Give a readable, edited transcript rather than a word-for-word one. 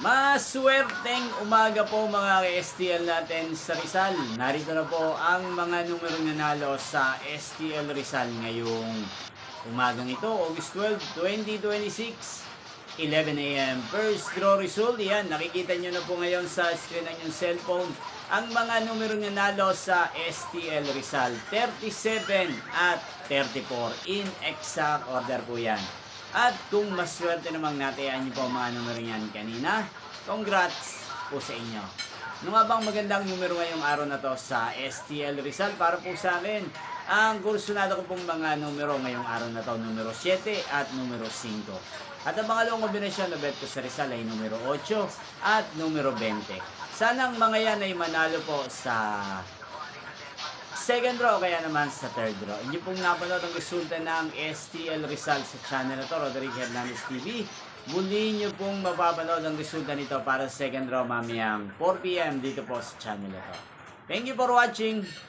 Maswerteng umaga po mga STL natin sa Rizal. Narito na po ang mga numerong nanalo sa STL Rizal ngayong umagang ito, August 12, 2026, 11 a.m. First draw result, yan, nakikita nyo na po ngayon sa screen ng inyong cellphone ang mga numerong nanalo sa STL Rizal. 37 at 34 in exact order po yan. At kung maswerte namang natayaan niyo po ang mga numero yan kanina, congrats po sa inyo. Ano nga bang magandang numero ngayong araw na to sa STL Rizal? Para po sa akin, ang kursunado ko pong mga numero ngayong araw na to, numero 7 at numero 5. At ang pangalawang kombinasyon na bet ko sa Rizal ay numero 8 at numero 20. Sanang mga yan ay manalo po sa second draw kaya naman sa third draw. Inyo pong napanood ang resulta ng STL Rizal sa channel na to, Roderick Hernandez TV. Muli nyo pong mapapanood ang resulta nito para sa second draw mamayang 4 PM dito po sa channel na to. Thank you for watching.